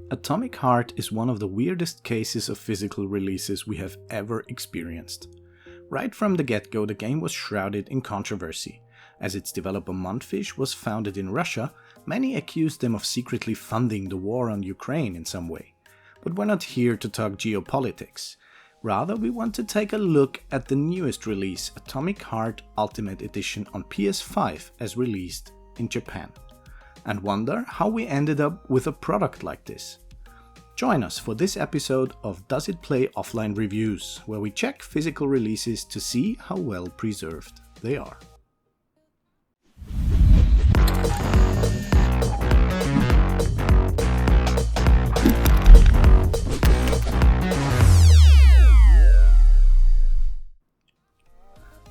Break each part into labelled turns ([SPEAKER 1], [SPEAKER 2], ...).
[SPEAKER 1] Atomic Heart is one of the weirdest cases of physical releases we have ever experienced. Right from the get-go, the game was shrouded in controversy. As its developer Montfish was founded in Russia, many accused them of secretly funding the war on Ukraine in some way. But we're not here to talk geopolitics. Rather, we want to take a look at the newest release, Atomic Heart Ultimate Edition on PS5 as released in Japan, and wonder how we ended up with a product like this. Join us for this episode of DoesItPlay Offline Reviews, where we check physical releases to see how well preserved they are.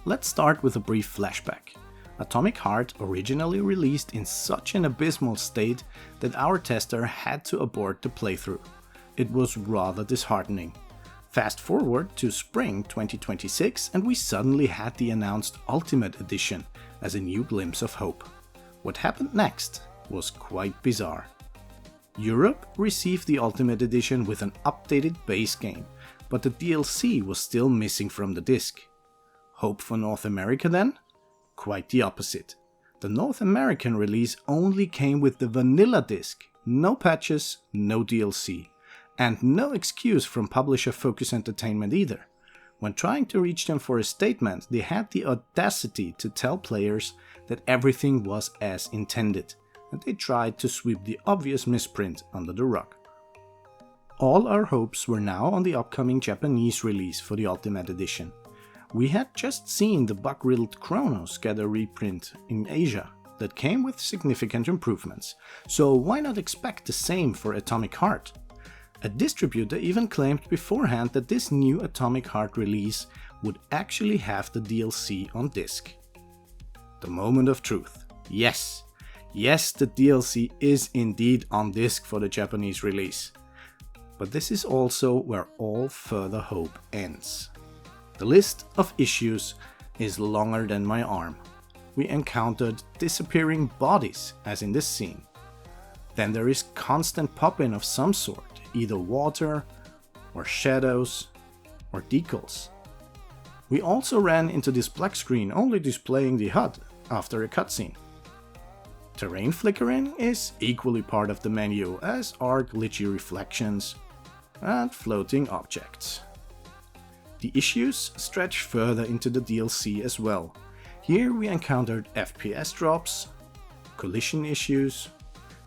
[SPEAKER 1] Let's start with a brief flashback. Atomic Heart originally released in such an abysmal state that our tester had to abort the playthrough. It was rather disheartening. Fast forward to spring 2026 and we suddenly had the announced Ultimate Edition as a new glimpse of hope. What happened next was quite bizarre. Europe received the Ultimate Edition with an updated base game, but the DLC was still missing from the disc. Hope for North America then? Quite the opposite. The North American release only came with the vanilla disc, no patches, no DLC, and no excuse from publisher Focus Entertainment either. When trying to reach them for a statement, they had the audacity to tell players that everything was as intended, and they tried to sweep the obvious misprint under the rug. All our hopes were now on the upcoming Japanese release for the Ultimate Edition. We had just seen the bug-riddled Chronos get a reprint in Asia that came with significant improvements, so why not expect the same for Atomic Heart? A distributor even claimed beforehand that this new Atomic Heart release would actually have the DLC on disc. The moment of truth. Yes, the DLC is indeed on disc for the Japanese release. But this is also where all further hope ends. The list of issues is longer than my arm. We encountered disappearing bodies, as in this scene. Then there is constant pop-in of some sort, either water, or shadows, or decals. We also ran into this black screen only displaying the HUD after a cutscene. Terrain flickering is equally part of the menu, as are glitchy reflections and floating objects. The issues stretch further into the DLC as well. Here we encountered FPS drops, collision issues,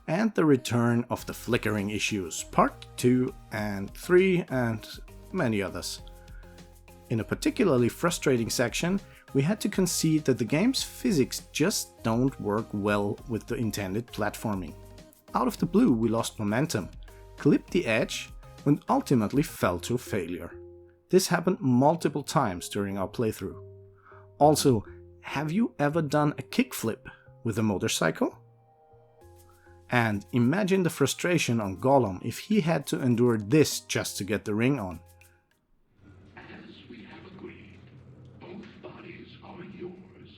[SPEAKER 1] and the return of the flickering issues, part 2 and 3 and many others. In a particularly frustrating section, we had to concede that the game's physics just don't work well with the intended platforming. Out of the blue we lost momentum, clipped the edge, and ultimately fell to failure. This happened multiple times during our playthrough. Also, have you ever done a kickflip with a motorcycle? And imagine the frustration on Gollum if he had to endure this just to get the ring on.
[SPEAKER 2] As we have agreed, both bodies are yours,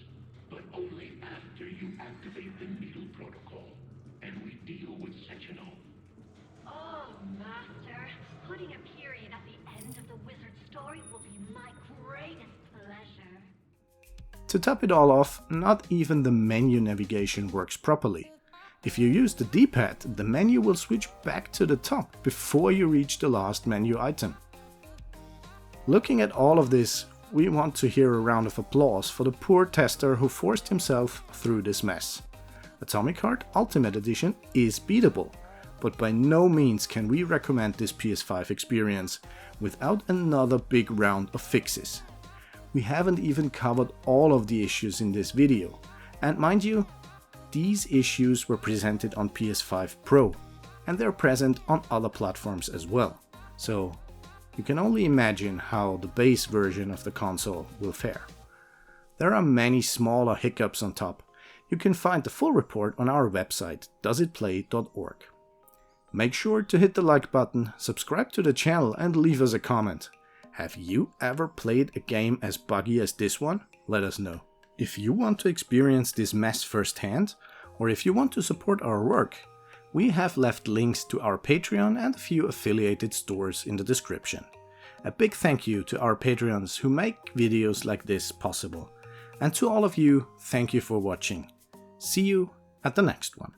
[SPEAKER 2] but only after you activate the needle protocol and we deal with Section O.
[SPEAKER 3] Oh, Master, putting a period at the end of the wizard's story will be my greatest pleasure.
[SPEAKER 1] To top it all off, not even the menu navigation works properly. If you use the D-pad, the menu will switch back to the top before you reach the last menu item. Looking at all of this, we want to hear a round of applause for the poor tester who forced himself through this mess. Atomic Heart Ultimate Edition is beatable, but by no means can we recommend this PS5 experience without another big round of fixes. We haven't even covered all of the issues in this video, and mind you, these issues were presented on PS5 Pro, and they're present on other platforms as well, so you can only imagine how the base version of the console will fare. There are many smaller hiccups on top. You can find the full report on our website, DoesItPlay.org. Make sure to hit the like button, subscribe to the channel and leave us a comment. Have you ever played a game as buggy as this one? Let us know. If you want to experience this mess firsthand, or if you want to support our work, We have left links to our Patreon and a few affiliated stores in the description. A big thank you to our Patreons who make videos like this possible. And to all of you, thank you for watching. See you at the next one.